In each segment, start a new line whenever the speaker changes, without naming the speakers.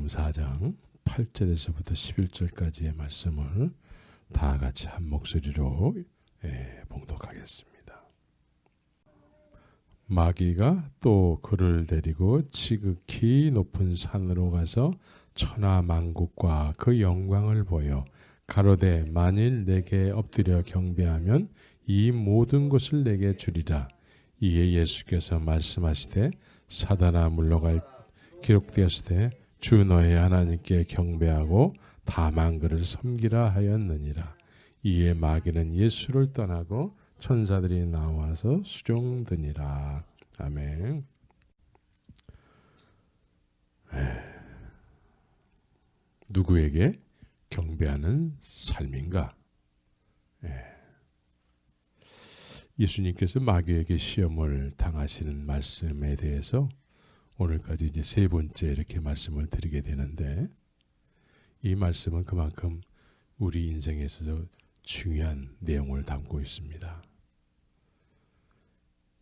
4장 8절에서부터 11절까지의 말씀을 다 같이 한 목소리로 봉독하겠습니다. 마귀가 또 그를 데리고 지극히 높은 산으로 가서 천하만국과 그 영광을 보여 가로되 만일 내게 엎드려 경배하면 이 모든 것을 내게 주리라. 이에 예수께서 말씀하시되 사단아 물러갈 기록되었으되 주 너의 하나님께 경배하고 다만 그를 섬기라 하였느니라. 이에 마귀는 예수를 떠나고 천사들이 나와서 수종드니라. 아멘. 누구에게 경배하는 삶인가? 예수님께서 마귀에게 시험을 당하시는 말씀에 대해서 오늘까지 이제 세 번째 이렇게 말씀을 드리게 되는데, 이 말씀은 그만큼 우리 인생에 있어서 중요한 내용을 담고 있습니다.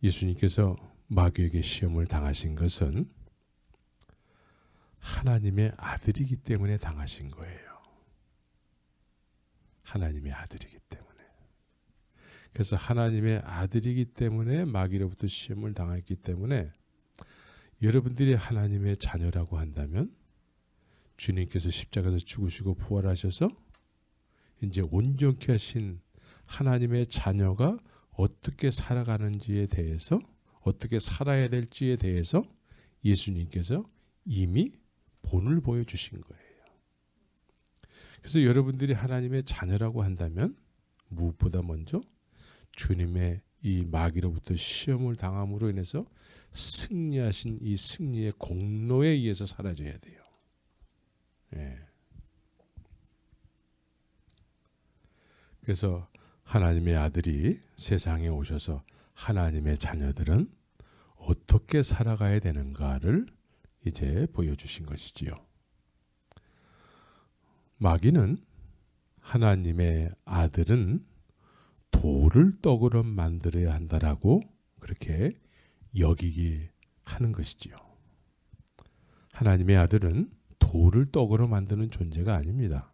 예수님께서 마귀에게 시험을 당하신 것은 하나님의 아들이기 때문에 당하신 거예요. 하나님의 아들이기 때문에. 그래서 하나님의 아들이기 때문에 마귀로부터 시험을 당했기 때문에 여러분들이 하나님의 자녀라고 한다면 주님께서 십자가에서 죽으시고 부활하셔서 이제 온전케 하신 하나님의 자녀가 어떻게 살아가는지에 대해서, 어떻게 살아야 될지에 대해서 예수님께서 이미 본을 보여주신 거예요. 그래서 여러분들이 하나님의 자녀라고 한다면 무엇보다 먼저 주님의 이 마귀로부터 시험을 당함으로 인해서 승리하신 이 승리의 공로에 의해서 살아져야 돼요. 그래서 하나님의 아들이 세상에 오셔서 하나님의 자녀들은 어떻게 살아가야 되는가를 이제 보여주신 것이지요. 마귀는 하나님의 아들은 돌을 떡으로 만들어야 한다라고 그렇게 여기게 하는 것이지요. 하나님의 아들은 돌을 떡으로 만드는 존재가 아닙니다.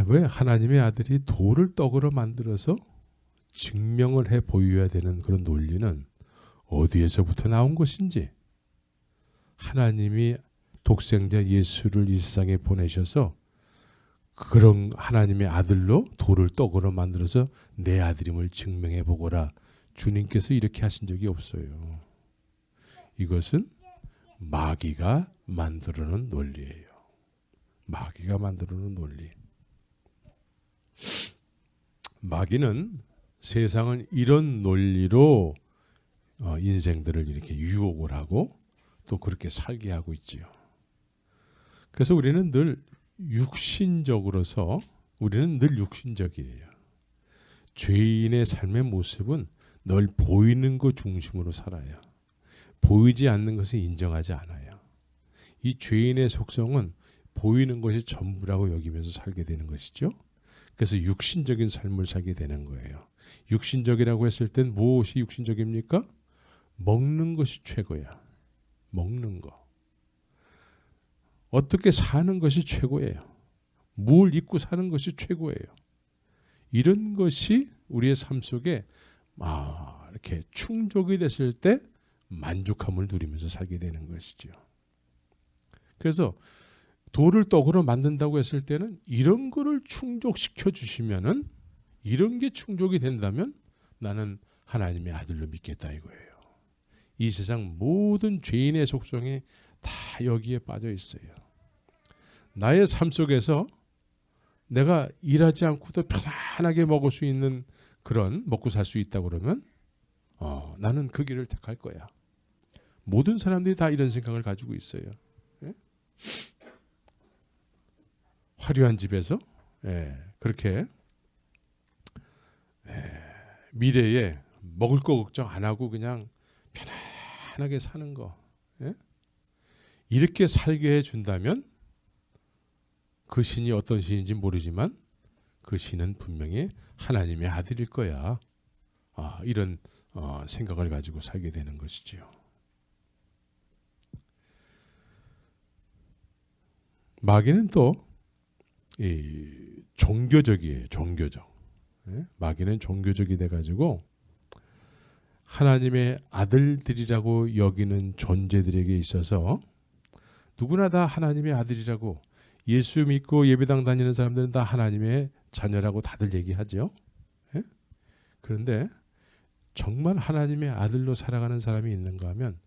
왜 하나님의 아들이 돌을 떡으로 만들어서 증명을 해 보여야 되는 그런 논리는 어디에서부터 나온 것인지, 하나님이 독생자 예수를 이 세상에 보내셔서 그런 하나님의 아들로 돌을 떡으로 만들어서 내 아들임을 증명해 보거라, 주님께서 이렇게 하신 적이 없어요. 이것은 마귀가 만들어 놓은 논리예요. 마귀가 만들어 놓은 논리. 마귀는 세상은 이런 논리로 인생들을 이렇게 유혹을 하고 또 그렇게 살게 하고 있지요. 그래서 우리는 늘 육신적으로서, 우리는 늘 육신적이에요. 죄인의 삶의 모습은 늘 보이는 것 중심으로 살아요. 보이지 않는 것을 인정하지 않아요. 이 죄인의 속성은 보이는 것이 전부라고 여기면서 살게 되는 것이죠. 그래서 육신적인 삶을 살게 되는 거예요. 육신적이라고 했을 땐 무엇이 육신적입니까? 먹는 것이 최고야. 먹는 거. 어떻게 사는 것이 최고예요. 뭘 입고 사는 것이 최고예요. 이런 것이 우리의 삶 속에 이렇게 충족이 됐을 때 만족함을 누리면서 살게 되는 것이죠. 그래서 돌을 떡으로 만든다고 했을 때는 이런 거를 충족시켜 주시면은, 이런 게 충족이 된다면 나는 하나님의 아들로 믿겠다 이거예요. 이 세상 모든 죄인의 속성이 다 여기에 빠져 있어요. 나의 삶 속에서 내가 일하지 않고도 편안하게 먹을 수 있는 그런, 먹고 살 수 있다 그러면 나는 그 길을 택할 거야. 모든 사람들이 다 이런 생각을 가지고 있어요. 화려한 집에서 그렇게 미래에 먹을 거 걱정 안 하고 그냥 편안하게 사는 거, 이렇게 살게 해준다면 그 신이 어떤 신인지 모르지만 그 신은 분명히 하나님의 아들일 거야. 이런 생각을 가지고 살게 되는 것이지요. 마귀는 또 이 종교적이에요. 종교적. 예? 마귀는 종교적이 돼가지고 하나님의 아들들이라고 여기는 존재들에게 있어서 누구나 다 하나님의 아들이라고, 예수 믿고 예배당 다니는 사람들은 다 하나님의 자녀라고 다들 얘기하죠. 예? 그런데 정말 하나님의 아들로 살아가는 사람이 있는가 하면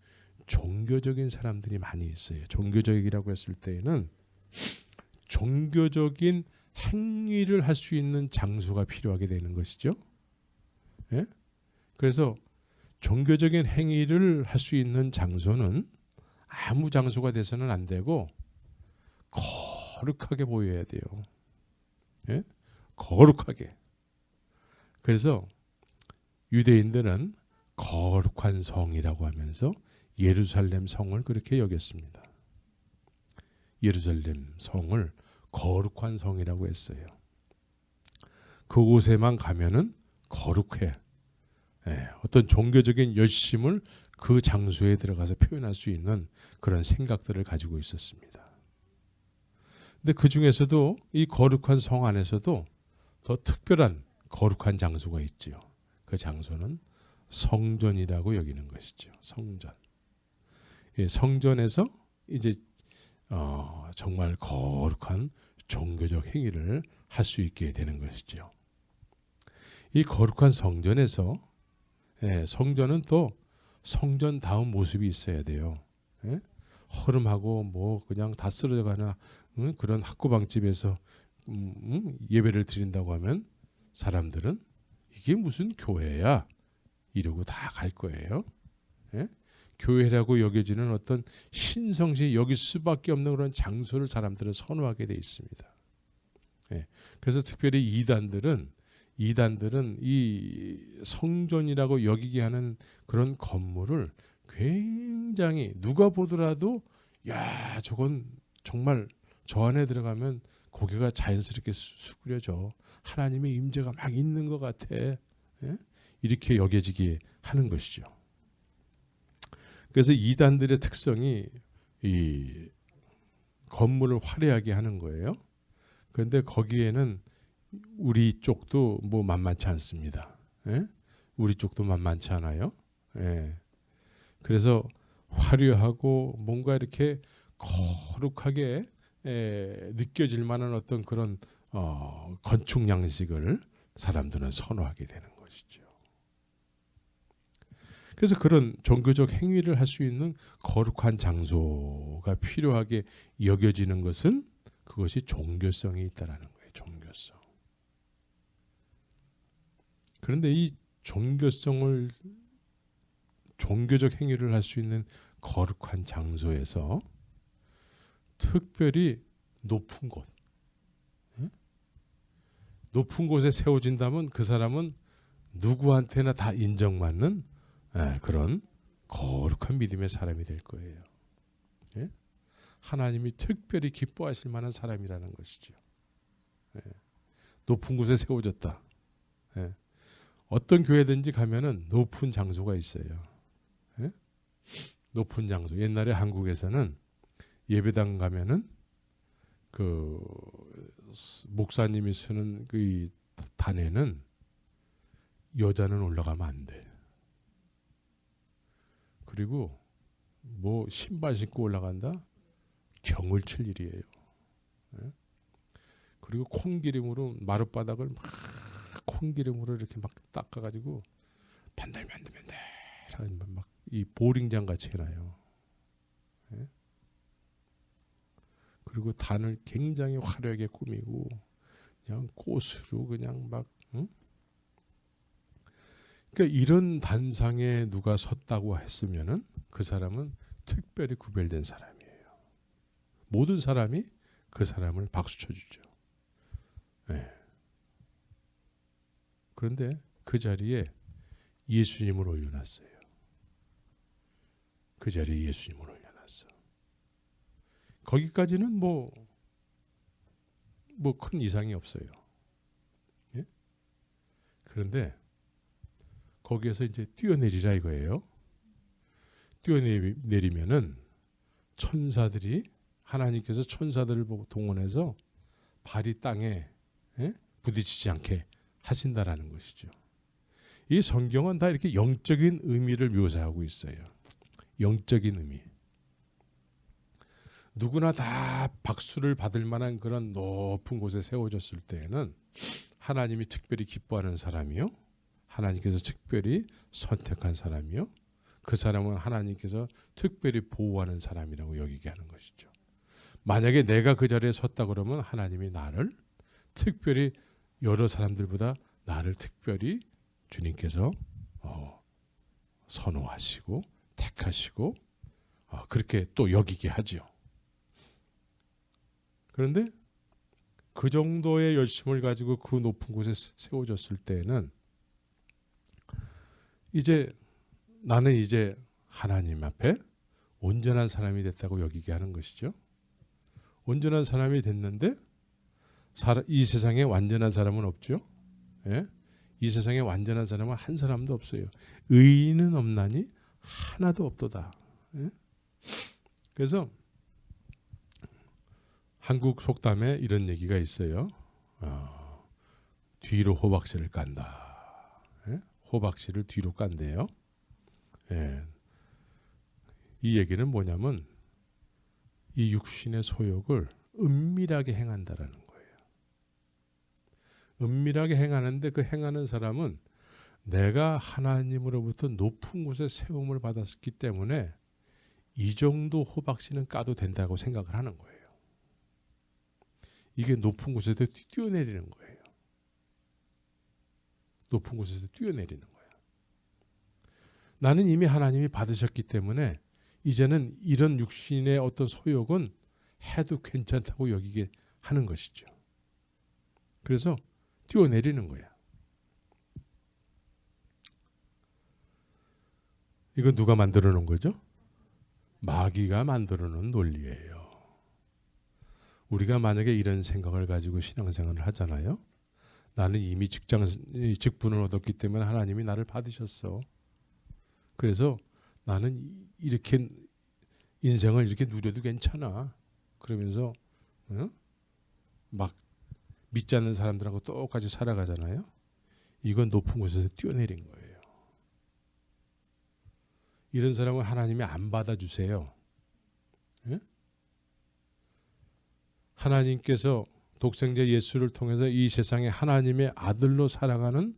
종교적인 사람들이 많이 있어요. 종교적이라고 했을 때에는 종교적인 행위를 할 수 있는 장소가 필요하게 되는 것이죠. 예? 그래서 종교적인 행위를 할 수 있는 장소는 아무 장소가 돼서는 안 되고 거룩하게 보여야 돼요. 예? 거룩하게. 그래서 유대인들은 거룩한 성이라고 하면서 예루살렘 성을 그렇게 여겼습니다. 예루살렘 성을 거룩한 성이라고 했어요. 그곳에만 가면은 거룩해. 예, 어떤 종교적인 열심을 그 장소에 들어가서 표현할 수 있는 그런 생각들을 가지고 있었습니다. 근데 그 중에서도 이 거룩한 성 안에서도 더 특별한 거룩한 장소가 있지요. 그 장소는 성전이라고 여기는 것이죠. 성전. 예, 성전에서 이제 정말 거룩한 종교적 행위를 할 수 있게 되는 것이죠. 이 거룩한 성전에서 성전은 또 성전다운 모습이 있어야 돼요. 예? 허름하고 뭐 그냥 다 쓰러져가는 그런 학구방집에서 예배를 드린다고 하면 사람들은 이게 무슨 교회야 이러고 다 갈 거예요. 예? 교회라고 여겨지는 어떤 신성시 여길 수밖에 없는 그런 장소를 사람들은 선호하게 돼 있습니다. 예. 그래서 특별히 이단들은 이 성전이라고 여기게 하는 그런 건물을 굉장히 누가 보더라도 야 저건 정말 저 안에 들어가면 고개가 자연스럽게 수그려져. 하나님의 임재가 막 있는 것 같아. 예? 이렇게 여겨지게 하는 것이죠. 그래서 이단들의 특성이 이 건물을 화려하게 하는 거예요. 그런데 거기에는 우리 쪽도 뭐 만만치 않습니다. 예? 우리 쪽도 만만치 않아요. 예. 그래서 화려하고 뭔가 이렇게 거룩하게 느껴질 만한 어떤 그런 건축 양식을 사람들은 선호하게 되는 것이죠. 그래서 그런 종교적 행위를 할 수 있는 거룩한 장소가 필요하게 여겨지는 것은 그것이 종교성이 있다라는 거예요. 종교성. 그런데 이 종교적 행위를 할 수 있는 거룩한 장소에서 특별히 높은 곳, 높은 곳에 세워진다면 그 사람은 누구한테나 다 인정받는 그런 거룩한 믿음의 사람이 될 거예요. 예? 하나님이 특별히 기뻐하실 만한 사람이라는 것이죠. 예. 높은 곳에 세워졌다. 예. 어떤 교회든지 가면은 높은 장소가 있어요. 예? 높은 장소. 옛날에 한국에서는 예배당 가면은 그 목사님이 쓰는 그 단에는 여자는 올라가면 안 돼. 그리고 뭐 신발 신고 올라간다? 경을 칠 일이에요. 예? 그리고 콩기름으로 마룻바닥을 막 콩기름으로 이렇게 막 닦아가지고 반들반들반들 막 이 보링장 같이 해놔요. 예? 그리고 단을 굉장히 화려하게 꾸미고 그냥 꽃으로 그냥 막 그러니까 이런 단상에 누가 섰다고 했으면은 그 사람은 특별히 구별된 사람이에요. 모든 사람이 그 사람을 박수 쳐주죠. 네. 그런데 그 자리에 예수님을 올려놨어요. 그 자리에 예수님을 올려놨어. 거기까지는 뭐 큰 이상이 없어요. 예? 그런데 거기에서 이제 뛰어내리라 이거예요. 뛰어내리면은 천사들이 하나님께서 천사들을 동원해서 발이 땅에 부딪히지 않게 하신다라는 것이죠. 이 성경은 다 이렇게 영적인 의미를 묘사하고 있어요. 영적인 의미. 누구나 다 박수를 받을 만한 그런 높은 곳에 세워졌을 때에는 하나님이 특별히 기뻐하는 사람이요, 하나님께서 특별히 선택한 사람이요, 그 사람은 하나님께서 특별히 보호하는 사람이라고 여기게 하는 것이죠. 만약에 내가 그 자리에 섰다 그러면 하나님이 나를 특별히 여러 사람들보다 나를 특별히 주님께서 선호하시고 택하시고 그렇게 또 여기게 하죠. 그런데 그 정도의 열심을 가지고 그 높은 곳에 세워졌을 때에는 이제 나는 이제 하나님 앞에 온전한 사람이 됐다고 여기게 하는 것이죠. 온전한 사람이 됐는데 이 세상에 완전한 사람은 없죠. 예? 이 세상에 완전한 사람은 한 사람도 없어요. 의인은 없나니 하나도 없도다. 예? 그래서 한국 속담에 이런 얘기가 있어요. 뒤로 호박씨를 깐다. 예? 호박씨를 뒤로 깐대요. 예. 이 얘기는 뭐냐면 이 육신의 소욕을 은밀하게 행한다라는 거예요. 은밀하게 행하는데 그 행하는 사람은 내가 하나님으로부터 높은 곳에 세움을 받았기 때문에 이 정도 호박씨는 까도 된다고 생각을 하는 거예요. 이게 높은 곳에서 뛰어내리는 거예요. 높은 곳에서 뛰어내리는 거예요. 나는 이미 하나님이 받으셨기 때문에 이제는 이런 육신의 어떤 소욕은 해도 괜찮다고 여기게 하는 것이죠. 그래서 뛰어내리는 거야. 이건 누가 만들어 놓은 거죠? 마귀가 만들어 놓은 논리예요. 우리가 만약에 이런 생각을 가지고 신앙생활을 하잖아요. 나는 이미 직분을 얻었기 때문에 하나님이 나를 받으셨어. 그래서 나는 이렇게 인생을 이렇게 누려도 괜찮아. 그러면서 막 믿지 않는 사람들하고 똑같이 살아가잖아요. 이건 높은 곳에서 뛰어내린 거예요. 이런 사람은 하나님이 안 받아주세요. 예? 하나님께서 독생자 예수를 통해서 이 세상에 하나님의 아들로 살아가는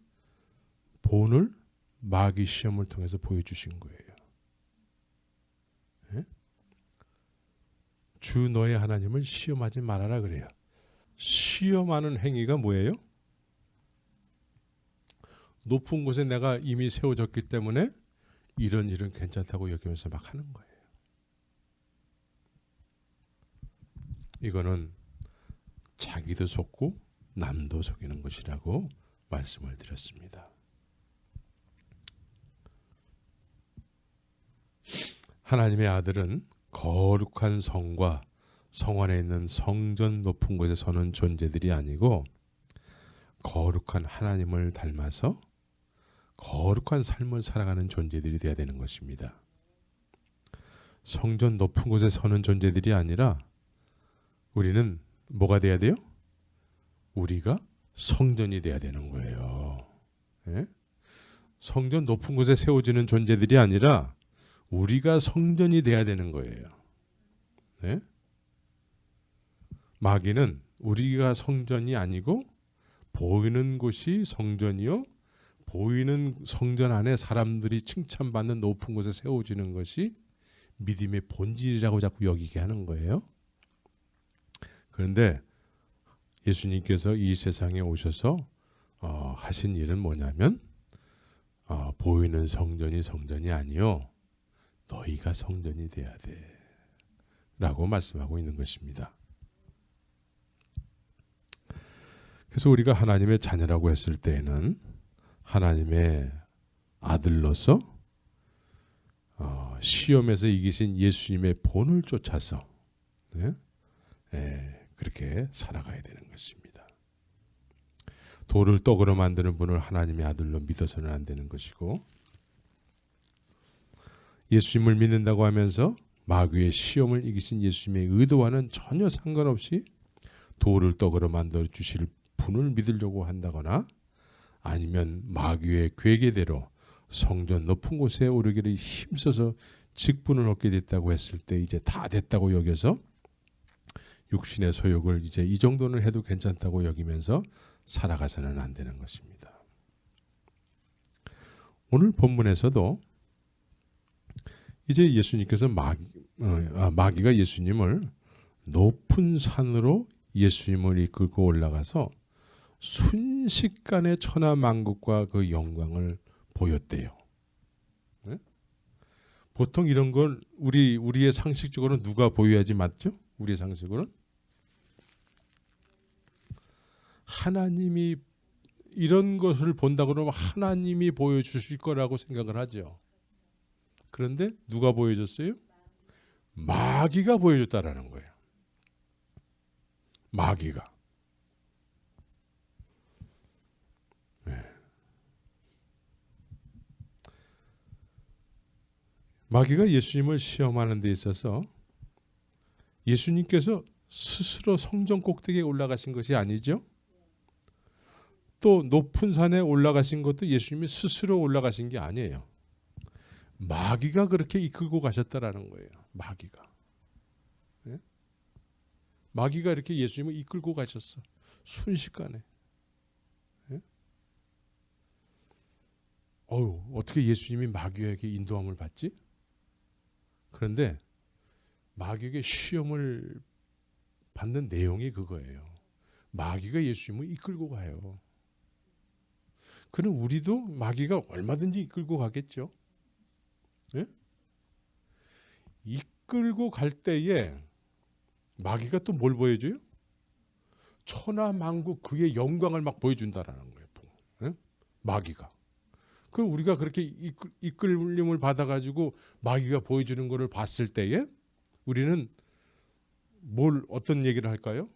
본을 마귀 시험을 통해서 보여주신 거예요. 예? 주 너의 하나님을 시험하지 말아라 그래요. 시험하는 행위가 뭐예요? 높은 곳에 내가 이미 세워졌기 때문에 이런 일은 괜찮다고 여기면서 막 하는 거예요. 이거는 자기도 속고 남도 속이는 것이라고 말씀을 드렸습니다. 하나님의 아들은 거룩한 성과 성 안에 있는 성전 높은 곳에 서는 존재들이 아니고 거룩한 하나님을 닮아서 거룩한 삶을 살아가는 존재들이 되어야 되는 것입니다. 성전 높은 곳에 서는 존재들이 아니라 우리는 뭐가 돼야 돼요? 우리가 성전이 돼야 되는 거예요. 예? 성전 높은 곳에 세워지는 존재들이 아니라 우리가 성전이 돼야 되는 거예요. 예? 마귀는 우리가 성전이 아니고 보이는 곳이 성전이요, 보이는 성전 안에 사람들이 칭찬받는 높은 곳에 세워지는 것이 믿음의 본질이라고 자꾸 여기게 하는 거예요. 그런데 예수님께서 이 세상에 오셔서 하신 일은 뭐냐면 보이는 성전이 성전이 아니요, 너희가 성전이 돼야 돼 라고 말씀하고 있는 것입니다. 그래서 우리가 하나님의 자녀라고 했을 때에는 하나님의 아들로서 시험에서 이기신 예수님의 본을 쫓아서 그렇게 살아가야 되는 것입니다. 돌을 떡으로 만드는 분을 하나님의 아들로 믿어서는 안 되는 것이고, 예수님을 믿는다고 하면서 마귀의 시험을 이기신 예수님의 의도와는 전혀 상관없이 돌을 떡으로 만들어 주실 분을 믿으려고 한다거나 아니면 마귀의 괴계대로 성전 높은 곳에 오르기를 힘써서 직분을 얻게 됐다고 했을 때 이제 다 됐다고 여겨서 육신의 소욕을 이제 이 정도는 해도 괜찮다고 여기면서 살아가서는 안 되는 것입니다. 오늘 본문에서도 이제 예수님께서 마귀가 예수님을 높은 산으로 예수님을 이끌고 올라가서 순식간에 천하만국과 그 영광을 보였대요. 네? 보통 이런 건 우리의 상식적으로는 누가 보여야지 맞죠? 우리의 상식으로는 하나님이 이런 것을 본다 그러면 하나님이 보여주실 거라고 생각을 하죠. 그런데 누가 보여줬어요? 마귀가 보여줬다라는 거예요. 마귀가. 네. 마귀가 예수님을 시험하는 데 있어서 예수님께서 스스로 성전 꼭대기에 올라가신 것이 아니죠. 또 높은 산에 올라가신 것도 예수님이 스스로 올라가신 게 아니에요. 마귀가 그렇게 이끌고 가셨다라는 거예요. 마귀가. 네? 마귀가 이렇게 예수님을 이끌고 가셨어. 순식간에. 네? 어떻게 예수님이 마귀에게 인도함을 받지? 그런데 마귀에게 시험을 받는 내용이 그거예요. 마귀가 예수님을 이끌고 가요. 그럼 우리도 마귀가 얼마든지 이끌고 가겠죠. 네? 이끌고 갈 때에 마귀가 또 뭘 보여줘요? 천하만국 그의 영광을 막 보여준다라는 거예요. 네? 마귀가. 그럼 우리가 그렇게 이끌림을 받아가지고 마귀가 보여주는 것을 봤을 때에 우리는 어떤 얘기를 할까요?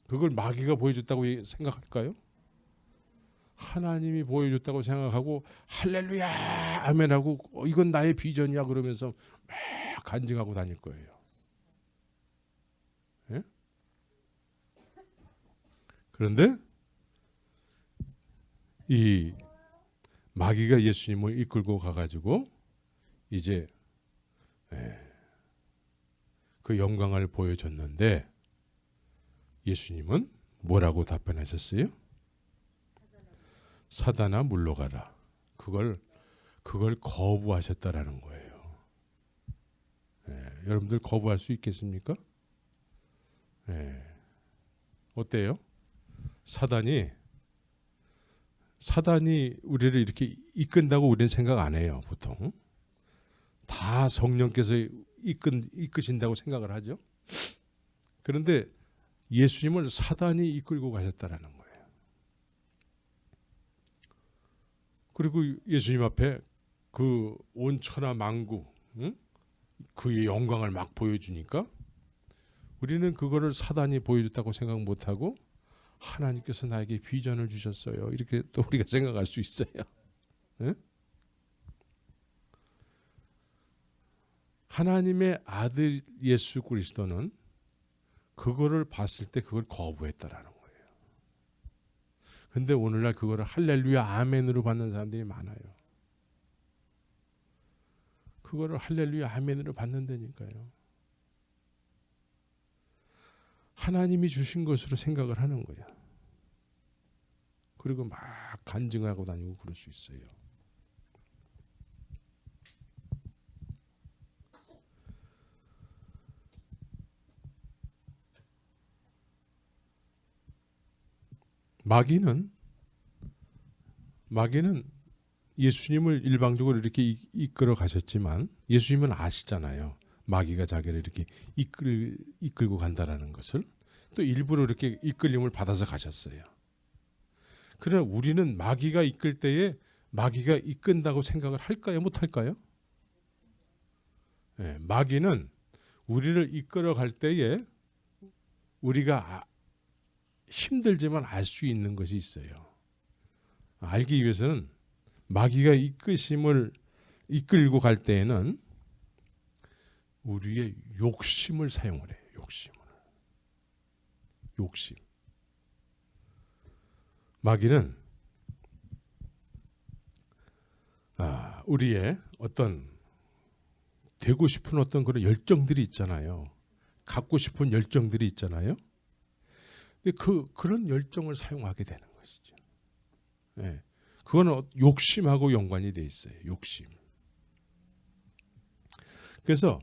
그걸 마귀가 보여줬다고 생각할까요? 하나님이 보여줬다고 생각하고 할렐루야 아멘하고 이건 나의 비전이야 그러면서 막 간증하고 다닐 거예요. 예? 그런데 이 마귀가 예수님을 이끌고 가가지고 이제 그 영광을 보여줬는데 예수님은 뭐라고 답변하셨어요? 사단아 물러가라. 그걸 거부하셨다라는 거예요. 여러분들 거부할 수 있겠습니까? 어때요? 사단이 우리를 이렇게 이끈다고 우리는 생각 안 해요. 보통 다 성령께서 이끄신다고 생각을 하죠. 그런데 예수님을 사단이 이끌고 가셨다라는 거예요. 그리고 예수님 앞에 그 온 천하 만국 그의 영광을 막 보여주니까 우리는 그거를 사단이 보여줬다고 생각 못하고 하나님께서 나에게 비전을 주셨어요. 이렇게 또 우리가 생각할 수 있어요. 네? 하나님의 아들 예수 그리스도는 그거를 봤을 때 그걸 거부했다라는 거예요. 근데 오늘날 그거를 할렐루야 아멘으로 받는 사람들이 많아요. 그거를 할렐루야 아멘으로 받는다니까요. 하나님이 주신 것으로 생각을 하는 거야. 그리고 막 간증하고 다니고 그럴 수 있어요. 마귀는 예수님을 일방적으로 이렇게 이끌어 가셨지만 예수님은 아시잖아요. 마귀가 자기를 이렇게 이끌고 간다라는 것을 또 일부러 이렇게 이끌림을 받아서 가셨어요. 그러나 우리는 마귀가 이끌 때에 마귀가 이끈다고 생각을 할까요? 못할까요? 네, 마귀는 우리를 이끌어 갈 때에 우리가 힘들지만 알 수 있는 것이 있어요. 알기 위해서는 마귀가 이끌고 갈 때에는 우리의 욕심을 사용을 해요. 욕심. 마귀는 우리의 어떤 되고 싶은 어떤 그런 열정들이 있잖아요. 갖고 싶은 열정들이 있잖아요. 근데 그런 열정을 사용하게 되는 것이죠. 네. 그거는 욕심하고 연관이 돼 있어요. 욕심. 그래서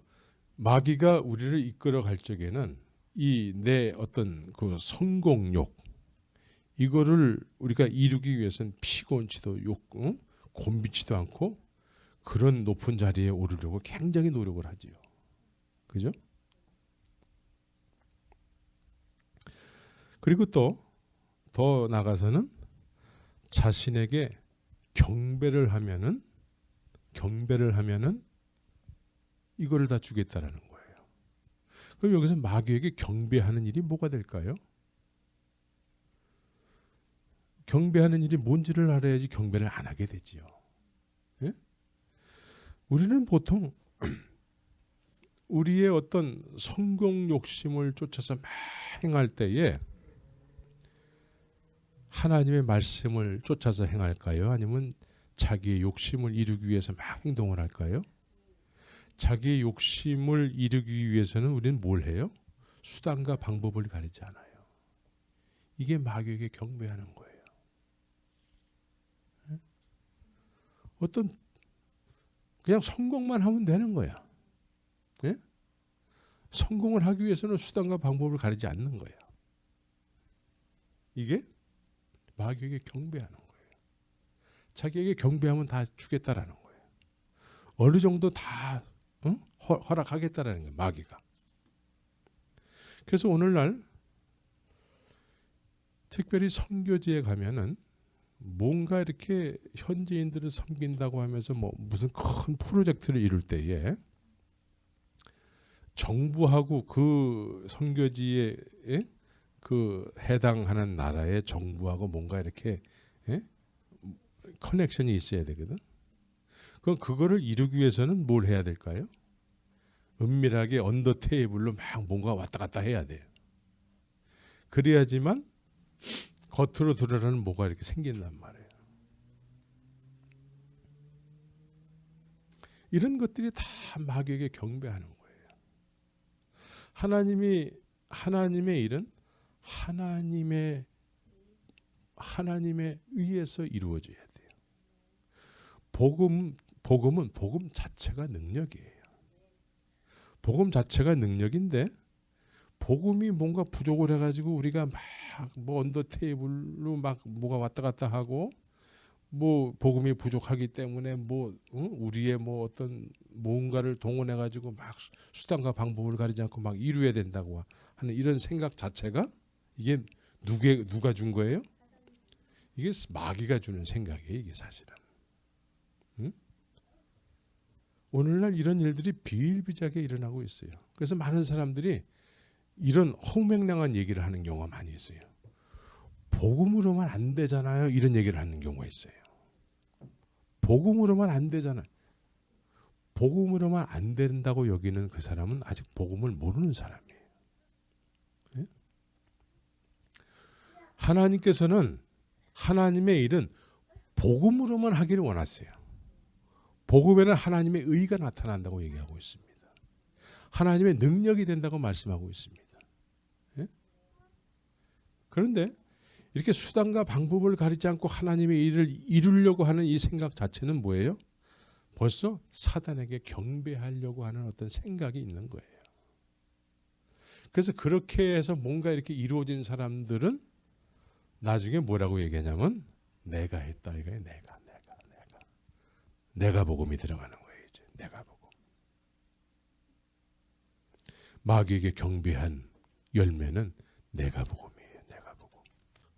마귀가 우리를 이끌어 갈 적에는 이 내 어떤 그 성공욕 이거를 우리가 이루기 위해서는 피곤치도 곤비치도 않고 그런 높은 자리에 오르려고 굉장히 노력을 하지요. 그죠? 그리고 또 더 나가서는 자신에게 경배를 하면은 이거를 다 주겠다라는 거예요. 그럼 여기서 마귀에게 경배하는 일이 뭐가 될까요? 경배하는 일이 뭔지를 알아야지 경배를 안 하게 되지요. 예? 우리는 보통 우리의 어떤 성공 욕심을 쫓아서 막 행할 때에 하나님의 말씀을 쫓아서 행할까요? 아니면 자기의 욕심을 이루기 위해서 막 행동을 할까요? 자기의 욕심을 이루기 위해서는 우리는 뭘 해요? 수단과 방법을 가리지 않아요. 이게 마귀에게 경배하는 거예요. 어떤 그냥 성공만 하면 되는 거야. 예? 성공을 하기 위해서는 수단과 방법을 가리지 않는 거야. 이게 마귀에게 경배하는 거예요. 자기에게 경배하면 다 주겠다라는 거예요. 어느 정도 다 허락하겠다라는 거예요. 마귀가. 그래서 오늘날 특별히 선교지에 가면은 뭔가 이렇게 현지인들을 섬긴다고 하면서 뭐 무슨 큰 프로젝트를 이룰 때에 정부하고 그 선교지에 그 해당하는 나라의 정부하고 뭔가 이렇게 커넥션이 있어야 되거든. 그럼 그거를 이루기 위해서는 뭘 해야 될까요? 은밀하게 언더 테이블로 막 뭔가 왔다 갔다 해야 돼요. 그래야지만 겉으로 드러나는 뭐가 이렇게 생긴단 말이에요. 이런 것들이 다 마귀에게 경배하는 거예요. 하나님의 일은 하나님의 의해서 이루어져야 돼요. 복음은 복음 자체가 능력이에요. 복음 자체가 능력인데 복음이 뭔가 부족을 해가지고 우리가 막 뭐 언더 테이블로 막 뭐가 왔다 갔다 하고 뭐 복음이 부족하기 때문에 뭐 우리의 뭐 어떤 뭔가를 동원해가지고 막 수단과 방법을 가리지 않고 막 이루어야 된다고 하는 이런 생각 자체가 이게 누가 준 거예요? 이게 마귀가 주는 생각이에요. 이게 사실은. 응? 오늘날 이런 일들이 비일비재하게 일어나고 있어요. 그래서 많은 사람들이 이런 허무맹랑한 얘기를 하는 경우가 많이 있어요. 복음으로만 안 되잖아요. 이런 얘기를 하는 경우가 있어요. 복음으로만 안 되잖아요. 복음으로만 안 된다고 여기는 그 사람은 아직 복음을 모르는 사람이에요. 네? 하나님께서는 하나님의 일은 복음으로만 하기를 원하세요. 복음에는 하나님의 의가 나타난다고 얘기하고 있습니다. 하나님의 능력이 된다고 말씀하고 있습니다. 예? 그런데 이렇게 수단과 방법을 가리지 않고 하나님의 일을 이루려고 하는 이 생각 자체는 뭐예요? 벌써 사단에게 경배하려고 하는 어떤 생각이 있는 거예요. 그래서 그렇게 해서 뭔가 이렇게 이루어진 사람들은 나중에 뭐라고 얘기하냐면 내가 했다 이거예요. 내가 복음이 들어가는 거예요. 이제 내가 복음. 마귀에게 경배한 열매는 내가 복음이에요. 내가 복음.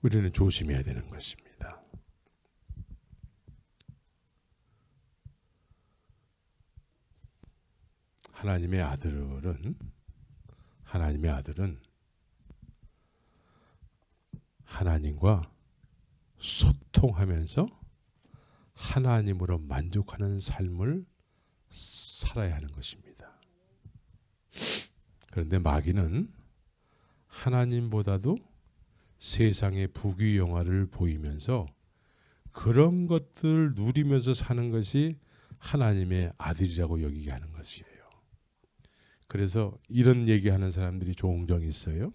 우리는 조심해야 되는 것입니다. 하나님의 아들은 하나님과 소통하면서 하나님으로 만족하는 삶을 살아야 하는 것입니다. 그런데 마귀는 하나님보다도 세상의 부귀영화를 보이면서 그런 것들을 누리면서 사는 것이 하나님의 아들이라고 여기게 하는 것이에요. 그래서 이런 얘기하는 사람들이 종종 있어요.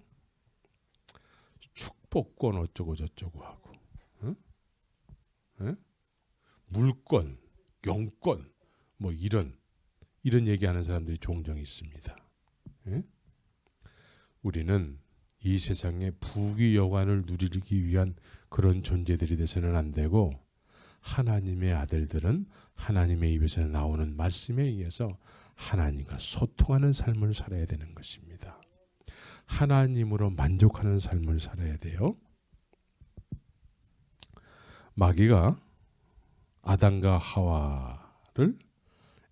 축복권 어쩌고 저쩌고 하고, 응? 응? 물권, 영권, 뭐 이런 얘기하는 사람들이 종종 있습니다. 응? 우리는 이 세상의 부귀영화를 누리기 위한 그런 존재들이 돼서는 안 되고, 하나님의 아들들은 하나님의 입에서 나오는 말씀에 의해서 하나님과 소통하는 삶을 살아야 되는 것입니다. 하나님으로 만족하는 삶을 살아야 돼요. 마귀가 아담과 하와를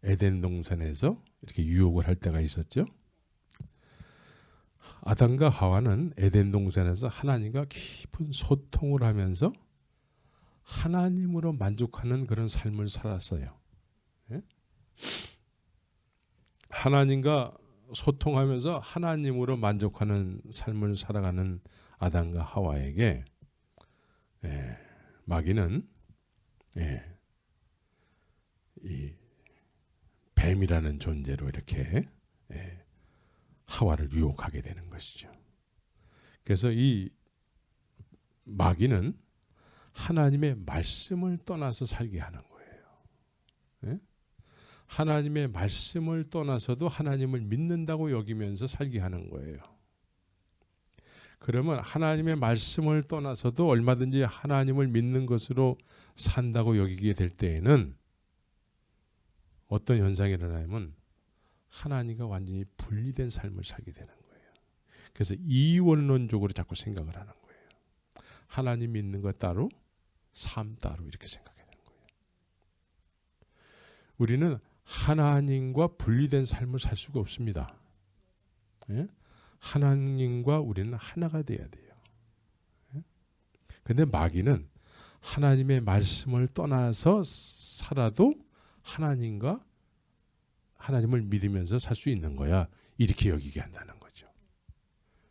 에덴 동산에서 이렇게 유혹을 할 때가 있었죠. 아담과 하와는 에덴 동산에서 하나님과 깊은 소통을 하면서 하나님으로 만족하는 그런 삶을 살았어요. 예? 하나님과 소통하면서 하나님으로 만족하는 삶을 살아가는 아담과 하와에게 마귀는 이 뱀이라는 존재로 이렇게 하와를 유혹하게 되는 것이죠. 그래서 이 마귀는 하나님의 말씀을 떠나서 살게 하는 거예요. 하나님의 말씀을 떠나서도 하나님을 믿는다고 여기면서 살게 하는 거예요. 그러면 하나님의 말씀을 떠나서도 얼마든지 하나님을 믿는 것으로 산다고 여기게 될 때에는 어떤 현상이 일어나면 하나님과 완전히 분리된 삶을 살게 되는 거예요. 그래서 이원론적으로 자꾸 생각을 하는 거예요. 하나님 믿는 것 따로, 삶 따로 이렇게 생각해야 되는 거예요. 우리는 하나님과 분리된 삶을 살 수가 없습니다. 예? 하나님과 우리는 하나가 돼야 돼요. 그런데 예? 마귀는 하나님의 말씀을 떠나서 살아도 하나님을 믿으면서 살 수 있는 거야. 이렇게 여기게 한다는 거죠.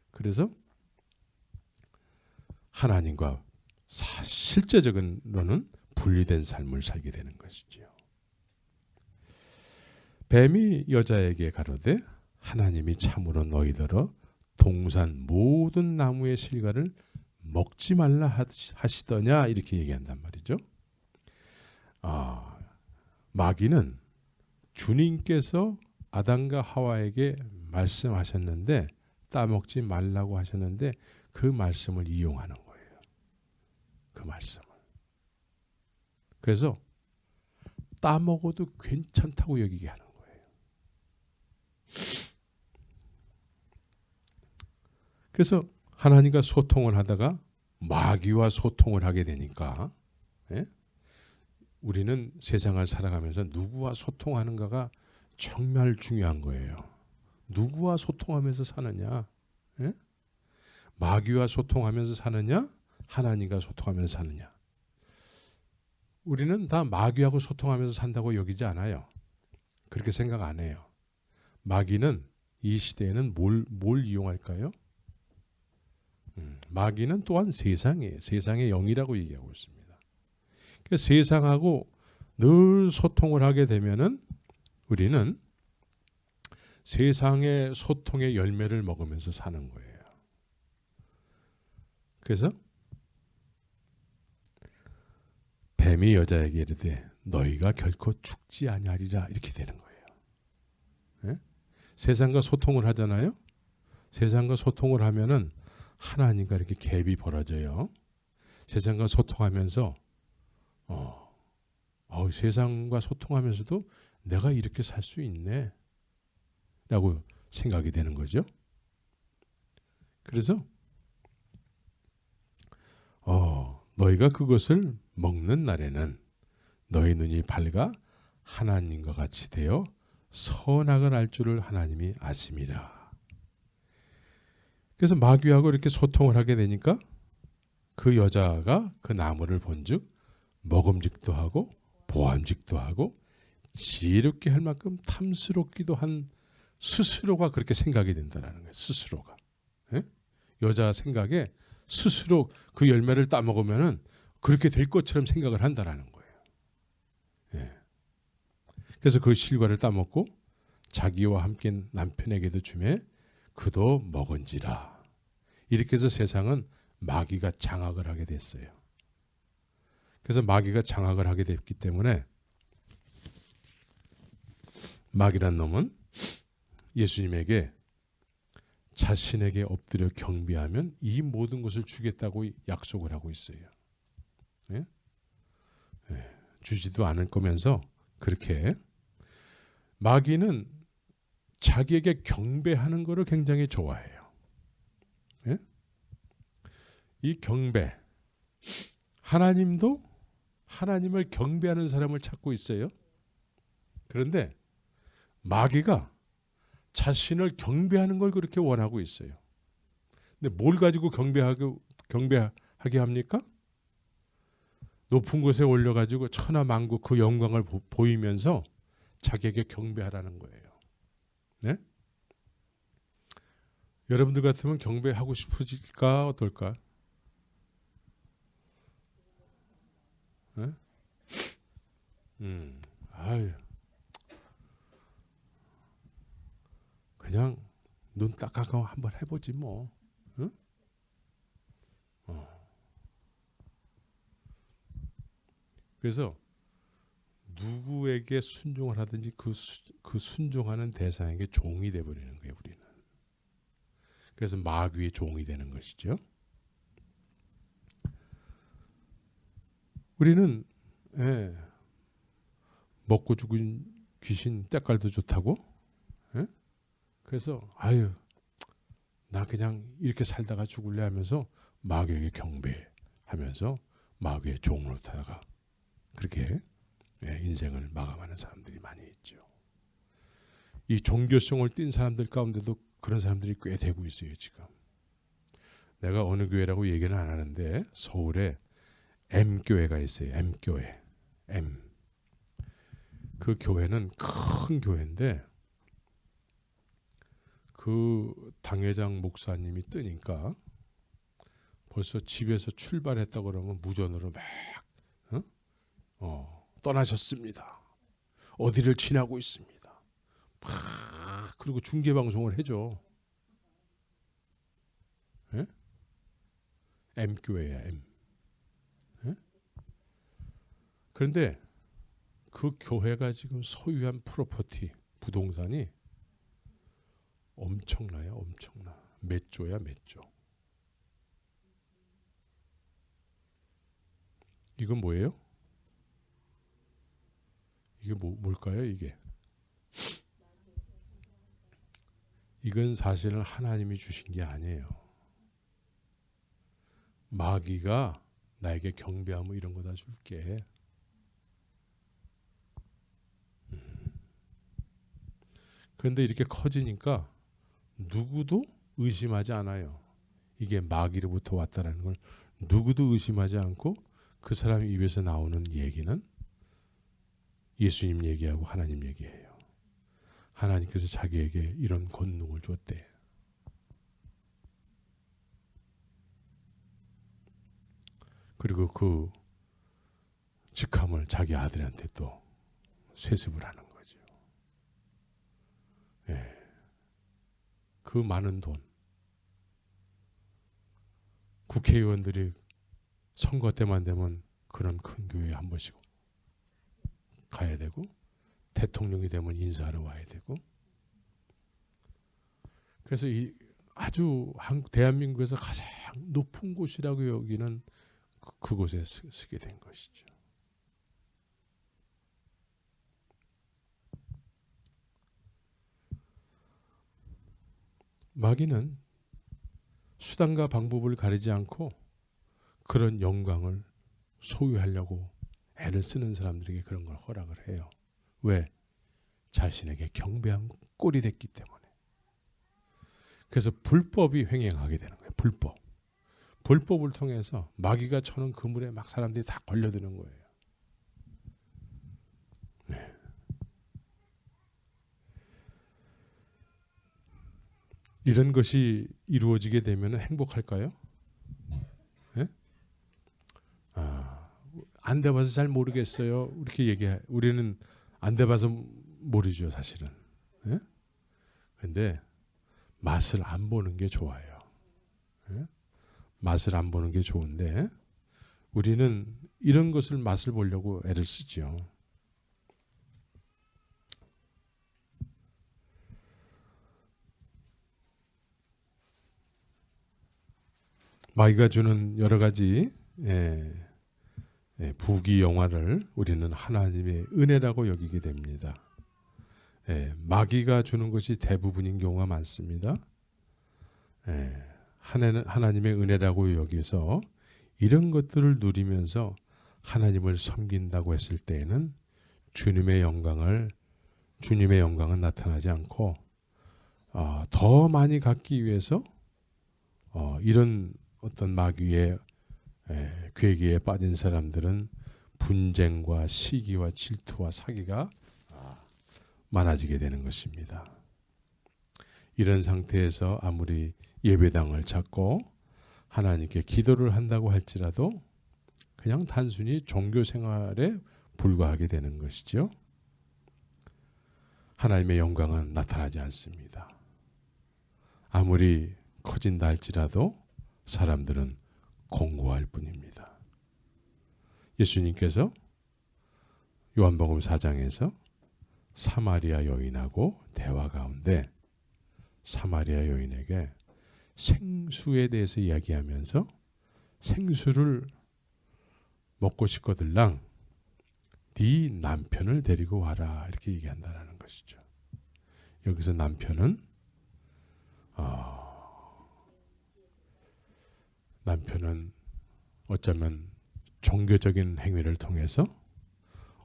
그래서 하나님과 실제적으로는 분리된 삶을 살게 되는 것이지요. 뱀이 여자에게 가로되 하나님이 참으로 너희더러 동산 모든 나무의 실과를 먹지 말라 하시더냐 이렇게 얘기한단 말이죠. 마귀는 주님께서 아담과 하와에게 말씀하셨는데 따먹지 말라고 하셨는데 그 말씀을 이용하는 거예요. 그 말씀을. 그래서 따먹어도 괜찮다고 여기게 하는 거예요. 그래서 하나님과 소통을 하다가 마귀와 소통을 하게 되니까 우리는 세상을 살아가면서 누구와 소통하는가가 정말 중요한 거예요. 누구와 소통하면서 사느냐? 마귀와 소통하면서 사느냐? 하나님과 소통하면서 사느냐? 우리는 다 마귀하고 소통하면서 산다고 여기지 않아요. 그렇게 생각 안 해요. 마귀는 이 시대에는 뭘 이용할까요? 마귀는 또한 세상의 영이라고 얘기하고 있습니다. 그러니까 세상하고 늘 소통을 하게 되면은 우리는 세상의 소통의 열매를 먹으면서 사는 거예요. 그래서 뱀이 여자에게 이르되 너희가 결코 죽지 아니하리라 이렇게 되는 거예요. 네? 세상과 소통을 하잖아요. 세상과 소통을 하면은 하나님과 이렇게 갭이 벌어져요. 세상과 소통하면서 세상과 소통하면서도 내가 이렇게 살 수 있네 라고 생각이 되는 거죠. 그래서 너희가 그것을 먹는 날에는 너희 눈이 밝아 하나님과 같이 되어 선악을 알 줄을 하나님이 아심이라. 그래서 마귀하고 이렇게 소통을 하게 되니까 그 여자가 그 나무를 본즉 먹음직도 하고 보암직도 하고 지혜롭게 할 만큼 탐스럽기도 한 스스로가 그렇게 생각이 된다는 거예요. 스스로가. 예? 여자 생각에 스스로 그 열매를 따먹으면은 그렇게 될 것처럼 생각을 한다라는 거예요. 예. 그래서 그 실과를 따먹고 자기와 함께 남편에게도 주매 그도 먹은지라. 이렇게 해서 세상은 마귀가 장악을 하게 됐어요. 그래서 마귀가 장악을 하게 됐기 때문에 마귀란 놈은 예수님에게 자신에게 엎드려 경배하면 이 모든 것을 주겠다고 약속을 하고 있어요. 예? 예. 주지도 않을 거면서 그렇게 마귀는 자기에게 경배하는 것을 굉장히 좋아해요. 예? 이 경배, 하나님도 하나님을 경배하는 사람을 찾고 있어요. 그런데 마귀가 자신을 경배하는 걸 그렇게 원하고 있어요. 근데 뭘 가지고 경배하게 합니까? 높은 곳에 올려가지고 천하만국 그 영광을 보이면서 자기에게 경배하라는 거예요. 네? 여러분들 같으면 경배하고 싶으실까 어떨까? 네? 아유, 그냥 눈 딱 감고 한번 해보지 뭐. 응? 그래서 누구에게 순종을 하든지 그 순종하는 대상에게 종이 되어버리는 거예요. 우리는. 그래서 마귀의 종이 되는 것이죠. 우리는 먹고 죽은 귀신 때깔도 좋다고. 그래서 아유 나 그냥 이렇게 살다가 죽을래 하면서 마귀에게 경배하면서 마귀의 종으로 타다가 그렇게 인생을 마감하는 사람들이 많이 있죠. 이 종교성을 띈 사람들 가운데도 그런 사람들이 꽤 되고 있어요. 지금 내가 어느 교회라고 얘기는 안 하는데 서울에 M교회가 있어요. M교회. M. 그 교회는 큰 교회인데 그 당회장 목사님이 뜨니까 벌써 집에서 출발했다 그러면 무전으로 막 떠나셨습니다. 어디를 지나고 있습니다. 막 그리고 중계 방송을 해줘. 예? M 교회야 M. 예? 그런데 그 교회가 지금 소유한 프로퍼티 부동산이 엄청나요. 엄청나. 몇 조야 몇 조. 이건 뭐예요? 이게 뭘까요? 이건 사실은 하나님이 주신 게 아니에요. 마귀가 나에게 경배하면 이런 거 다 줄게. 그런데 이렇게 커지니까 누구도 의심하지 않아요. 이게 마귀로부터 왔다라는 걸 누구도 의심하지 않고 그 사람 입에서 나오는 얘기는 예수님 얘기하고 하나님 얘기해요. 하나님께서 자기에게 이런 권능을 줬대. 그리고 그 직함을 자기 아들한테 또 세습을 하는 거죠. 예. 그 많은 돈. 국회의원들이 선거 때만 되면 그런 큰 교회에 한 번씩 가야 되고 대통령이 되면 인사하러 와야 되고 그래서 이 아주 대한민국에서 가장 높은 곳이라고 여기는 그곳에 쓰게 된 것이죠. 마귀는 수단과 방법을 가리지 않고 그런 영광을 소유하려고 애를 쓰는 사람들에게 그런 걸 허락을 해요. 왜? 자신에게 경배한 꼴이 됐기 때문에. 그래서 불법이 횡행하게 되는 거예요. 불법을 통해서 마귀가 쳐는 그물에 막 사람들이 다 걸려드는 거예요. 네. 이런 것이 이루어지게 되면 행복할까요? 예? 안 돼봐서 잘 모르겠어요. 이렇게 우리는 안 돼봐서 모르죠, 사실은. 예? 근데 맛을 안 보는 게 좋아요. 예? 맛을 안 보는 게 좋은데 우리는 이런 것을 맛을 보려고 애를 쓰죠. 마귀가 주는 여러 가지 부귀 영화를 우리는 하나님의 은혜라고 여기게 됩니다. 마귀가 주는 것이 대부분인 경우가 많습니다. 하나님의 은혜라고 여기서 이런 것들을 누리면서 하나님을 섬긴다고 했을 때에는 주님의 영광은 나타나지 않고 더 많이 갖기 위해서 이런 어떤 마귀의 괴기에 빠진 사람들은 분쟁과 시기와 질투와 사기가 많아지게 되는 것입니다. 이런 상태에서 아무리 예배당을 찾고 하나님께 기도를 한다고 할지라도 그냥 단순히 종교 생활에 불과하게 되는 것이죠. 하나님의 영광은 나타나지 않습니다. 아무리 커진다 할지라도 사람들은 공고할 뿐입니다. 예수님께서 요한복음 4장에서 사마리아 여인하고 대화 가운데 사마리아 여인에게 생수에 대해서 이야기하면서 생수를 먹고 싶거들랑 네 남편을 데리고 와라 이렇게 얘기한다라는 것이죠. 여기서 남편은 어쩌면 종교적인 행위를 통해서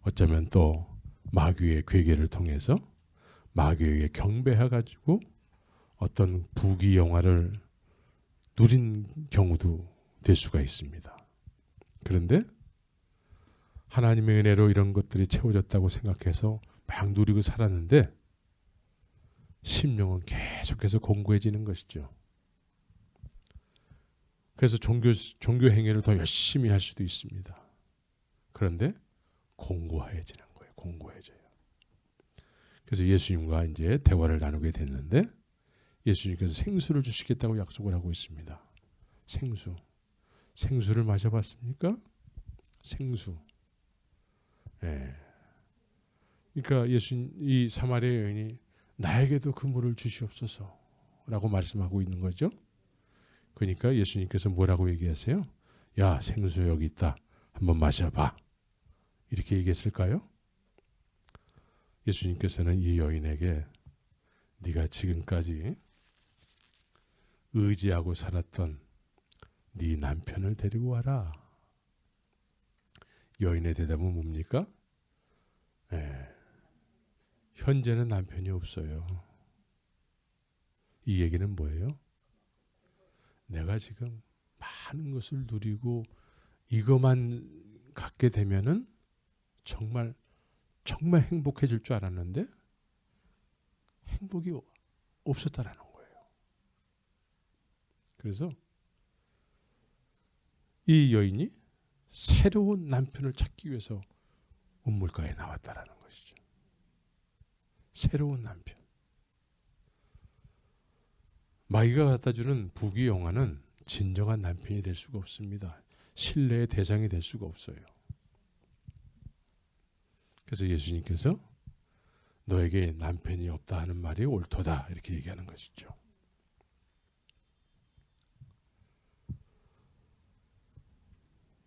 어쩌면 또 마귀의 괴계를 통해서 마귀에게 경배해가지고 어떤 부귀 영화를 누린 경우도 될 수가 있습니다. 그런데 하나님의 은혜로 이런 것들이 채워졌다고 생각해서 막 누리고 살았는데 심령은 계속해서 공고해지는 것이죠. 그래서 종교 행위를 더 열심히 할 수도 있습니다. 그런데 공고해지는 거예요. 공고해져요. 그래서 예수님과 이제 대화를 나누게 됐는데 예수님께서 생수를 주시겠다고 약속을 하고 있습니다. 생수를 마셔봤습니까? 생수. 그러니까 이 사마리아 여인이 나에게도 그 물을 주시옵소서라고 말씀하고 있는 거죠. 그러니까 예수님께서 뭐라고 얘기하세요? 야, 생수 여기 있다. 한번 마셔봐. 이렇게 얘기했을까요? 예수님께서는 이 여인에게 네가 지금까지 의지하고 살았던 네 남편을 데리고 와라. 여인의 대답은 뭡니까? 현재는 남편이 없어요. 이 얘기는 뭐예요? 내가 지금 많은 것을 누리고 이것만 갖게 되면은 정말 행복해질 줄 알았는데 행복이 없었다라는 거예요. 그래서 이 여인이 새로운 남편을 찾기 위해서 우물가에 나왔다라는 것이죠. 새로운 남편. 마귀가 갖다주는 부귀 영화는 진정한 남편이 될 수가 없습니다. 신뢰의 대상이 될 수가 없어요. 그래서 예수님께서 너에게 남편이 없다 하는 말이 옳도다 이렇게 얘기하는 것이죠.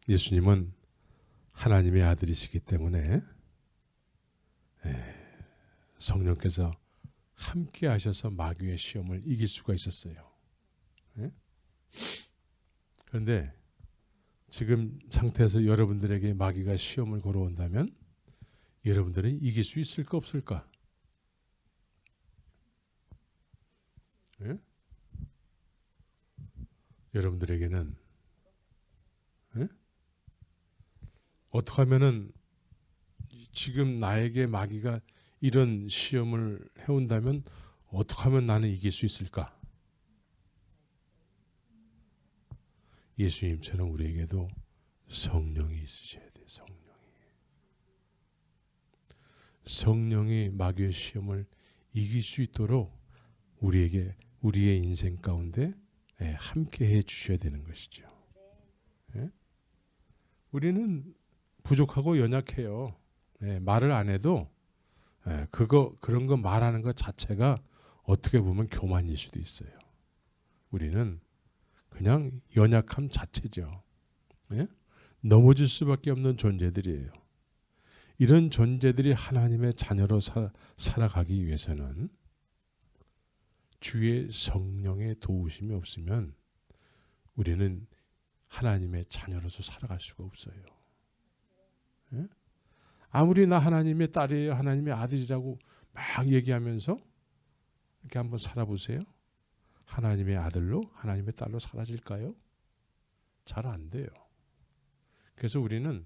예수님은 하나님의 아들이시기 때문에 성령께서 함께 하셔서 마귀의 시험을 이길 수가 있었어요. 그런데 지금 상태에서 여러분들에게 마귀가 시험을 걸어온다면 여러분들은 이길 수 있을까 없을까? 여러분들에게는 어떻게 하면은 지금 나에게 마귀가 이런 시험을 해온다면 어떻게 하면 나는 이길 수 있을까? 예수님처럼 우리에게도 성령이 있으셔야 돼요. 성령이 마귀의 시험을 이길 수 있도록 우리에게 우리의 인생 가운데 함께 해 주셔야 되는 것이죠. 예? 우리는 부족하고 연약해요. 말을 안 해도 그런 거 말하는 것 자체가 어떻게 보면 교만일 수도 있어요. 우리는 그냥 연약함 자체죠. 넘어질 수밖에 없는 존재들이에요. 이런 존재들이 하나님의 자녀로 살아가기 위해서는 주의 성령의 도우심이 없으면 우리는 하나님의 자녀로서 살아갈 수가 없어요. 아무리 나 하나님의 딸이에요, 하나님의 아들이라고 막 얘기하면서 이렇게 한번 살아보세요. 하나님의 아들로, 하나님의 딸로 사라질까요? 잘 안 돼요. 그래서 우리는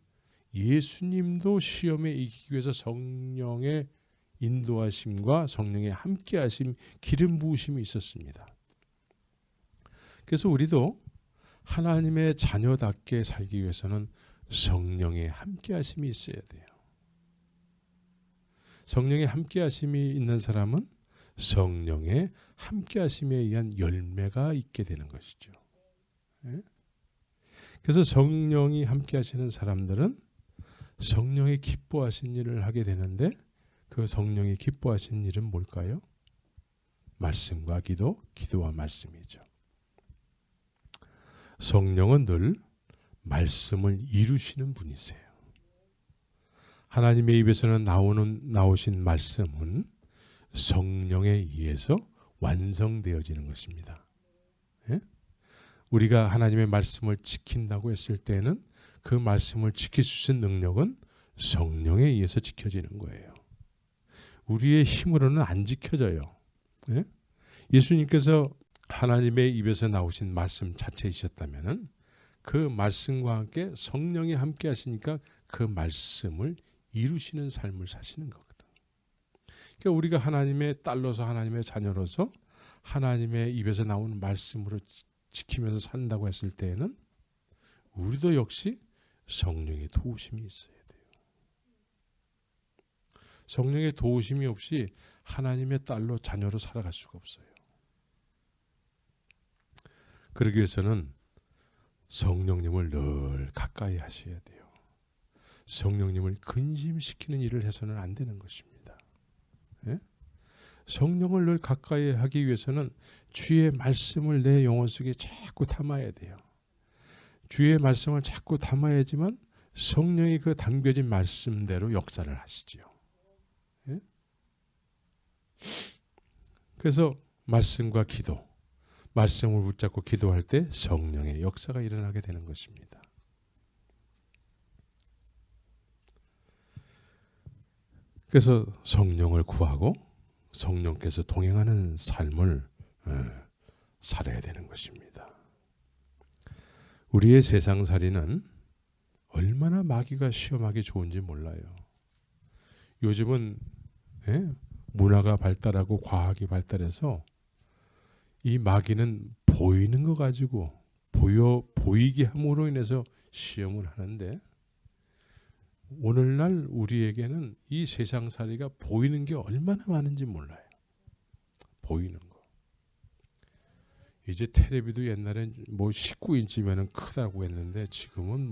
예수님도 시험에 이기기 위해서 성령의 인도하심과 성령의 함께하심, 기름 부으심이 있었습니다. 그래서 우리도 하나님의 자녀답게 살기 위해서는 성령의 함께하심이 있어야 돼요. 성령의 함께하심이 있는 사람은 성령의 함께하심에 의한 열매가 있게 되는 것이죠. 그래서 성령이 함께하시는 사람들은 성령이 기뻐하신 일을 하게 되는데 그 성령이 기뻐하신 일은 뭘까요? 말씀과 기도, 기도와 말씀이죠. 성령은 늘 말씀을 이루시는 분이세요. 하나님의 입에서는 나오신 말씀은 성령에 의해서 완성되어지는 것입니다. 우리가 하나님의 말씀을 지킨다고 했을 때는 그 말씀을 지킬 수 있는 능력은 성령에 의해서 지켜지는 거예요. 우리의 힘으로는 안 지켜져요. 예수님께서 하나님의 입에서 나오신 말씀 자체이셨다면 그 말씀과 함께 성령이 함께 하시니까 그 말씀을 이루시는 삶을 사시는 거거든. 그러니까 우리가 하나님의 딸로서 하나님의 자녀로서 하나님의 입에서 나오는 말씀으로 지키면서 산다고 했을 때에는 우리도 역시 성령의 도우심이 있어야 돼요. 성령의 도우심이 없이 하나님의 딸로 자녀로 살아갈 수가 없어요. 그러기 위해서는 성령님을 늘 가까이 하셔야 돼요. 성령님을 근심시키는 일을 해서는 안 되는 것입니다. 성령을 늘 가까이 하기 위해서는 주의 말씀을 내 영혼 속에 자꾸 담아야 돼요. 주의 말씀을 자꾸 담아야지만 성령이 그 담겨진 말씀대로 역사를 하시지요. 그래서 말씀과 기도, 말씀을 붙잡고 기도할 때 성령의 역사가 일어나게 되는 것입니다. 그래서 성령을 구하고 성령께서 동행하는 삶을 살아야 되는 것입니다. 우리의 세상살이는 얼마나 마귀가 시험하기 좋은지 몰라요. 요즘은 문화가 발달하고 과학이 발달해서 이 마귀는 보이는 거 가지고 보이게 함으로 인해서 시험을 하는데 오늘날 우리에게는 이 세상살이가 보이는 게 얼마나 많은지 몰라요. 보이는 거. 이제 텔레비도 옛날엔 뭐 19인치면은 크다고 했는데 지금은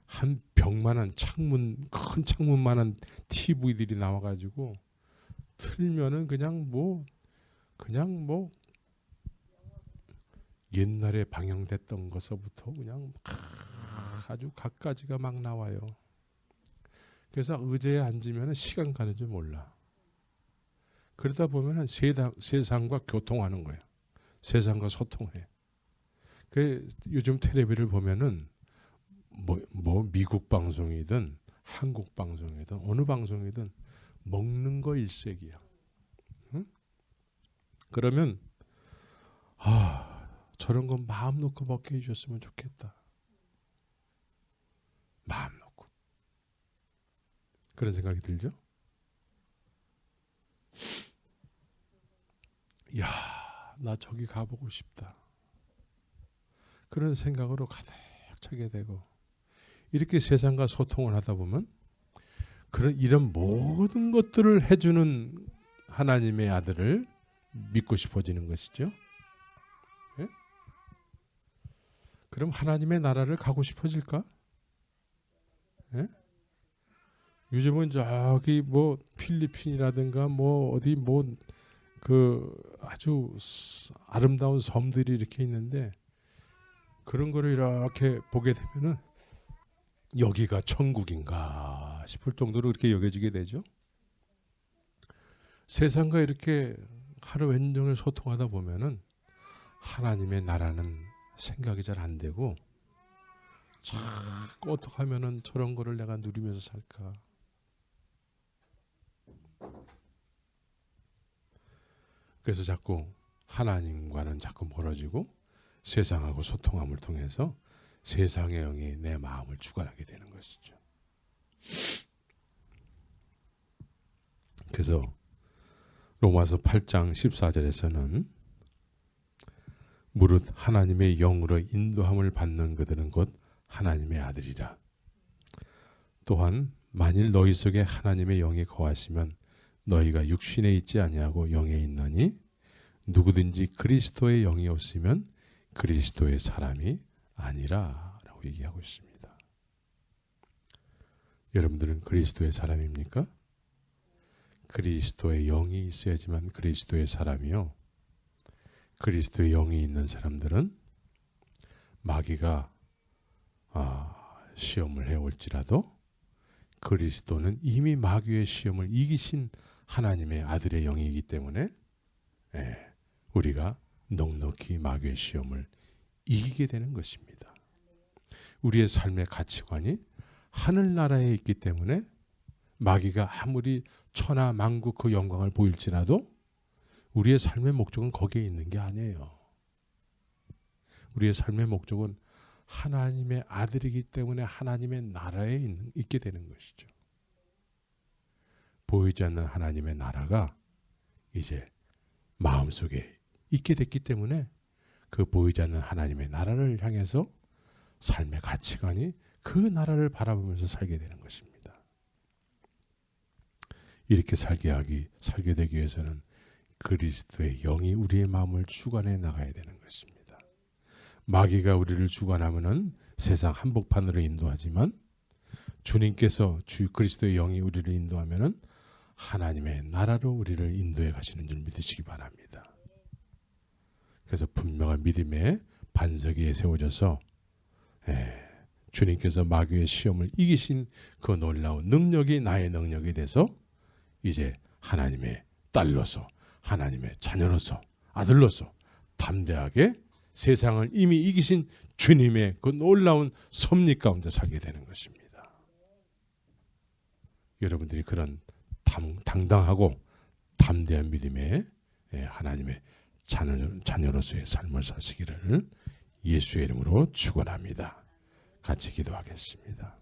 한 벽만한 창문, 큰 창문만한 TV들이 나와가지고 틀면은 그냥 옛날에 방영됐던 것서부터 그냥 아주 갖가지가 막 나와요. 그래서 의자에 앉으면 시간 가는 줄 몰라. 그러다 보면 세상과 교통하는 거예요. 세상과 소통해. 요즘 텔레비를 보면은 미국 방송이든 한국 방송이든 어느 방송이든 먹는 거 일색이야. 응? 그러면 저런 건 마음 놓고 먹게 해주셨으면 좋겠다. 마음 놓고. 그런 생각이 들죠? 야, 나 저기 가보고 싶다. 그런 생각으로 가득 차게 되고, 이렇게 세상과 소통을 하다 보면 이런 모든 것들을 해주는 하나님의 아들을 믿고 싶어지는 것이죠. 예? 그럼 하나님의 나라를 가고 싶어질까? 예? 요즘은 저기 뭐 필리핀이라든가 뭐 어디 뭐 그 아주 아름다운 섬들이 이렇게 있는데, 그런 거를 이렇게 보게 되면은 여기가 천국인가 싶을 정도로 그렇게 여겨지게 되죠. 세상과 이렇게 하루 온종일 소통하다 보면은 하나님의 나라는 생각이 잘 안 되고, 자꾸 어떻게 하면은 저런 거를 내가 누리면서 살까. 그래서 자꾸 하나님과는 자꾸 멀어지고 세상하고 소통함을 통해서 세상의 영이 내 마음을 주관하게 되는 것이죠. 그래서 로마서 8장 14절에서는 무릇 하나님의 영으로 인도함을 받는 그들은 곧 하나님의 아들이라. 또한 만일 너희 속에 하나님의 영이 거하시면 너희가 육신에 있지 아니하고 영에 있나니 누구든지 그리스도의 영이 없으면 그리스도의 사람이 아니라 라고 얘기하고 있습니다. 여러분들은 그리스도의 사람입니까? 그리스도의 영이 있어야지만 그리스도의 사람이요. 그리스도의 영이 있는 사람들은 마귀가 시험을 해올지라도 그리스도는 이미 마귀의 시험을 이기신 하나님의 아들의 영이기 때문에 우리가 넉넉히 마귀의 시험을 이기게 되는 것입니다. 우리의 삶의 가치관이 하늘나라에 있기 때문에 마귀가 아무리 천하 만국 그 영광을 보일지라도 우리의 삶의 목적은 거기에 있는 게 아니에요. 우리의 삶의 목적은 하나님의 아들이기 때문에 하나님의 나라에 있게 되는 것이죠. 보이지 않는 하나님의 나라가 이제 마음속에 있게 됐기 때문에 그 보이지 않는 하나님의 나라를 향해서 삶의 가치관이 그 나라를 바라보면서 살게 되는 것입니다. 이렇게 살게 되기 위해서는 그리스도의 영이 우리의 마음을 주관해 나가야 되는 것입니다. 마귀가 우리를 주관하면은 세상 한복판으로 인도하지만 주님께서 주 그리스도의 영이 우리를 인도하면은 하나님의 나라로 우리를 인도해 가시는 줄 믿으시기 바랍니다. 그래서 분명한 믿음의 반석 위에 세워져서 주님께서 마귀의 시험을 이기신 그 놀라운 능력이 나의 능력이 돼서 이제 하나님의 딸로서 하나님의 자녀로서 아들로서 담대하게 세상을 이미 이기신 주님의 그 놀라운 섭리 가운데 살게 되는 것입니다. 여러분들이 그런 당당하고 담대한 믿음의 하나님의 자녀로서의 삶을 사시기를 예수의 이름으로 축원합니다. 같이 기도하겠습니다.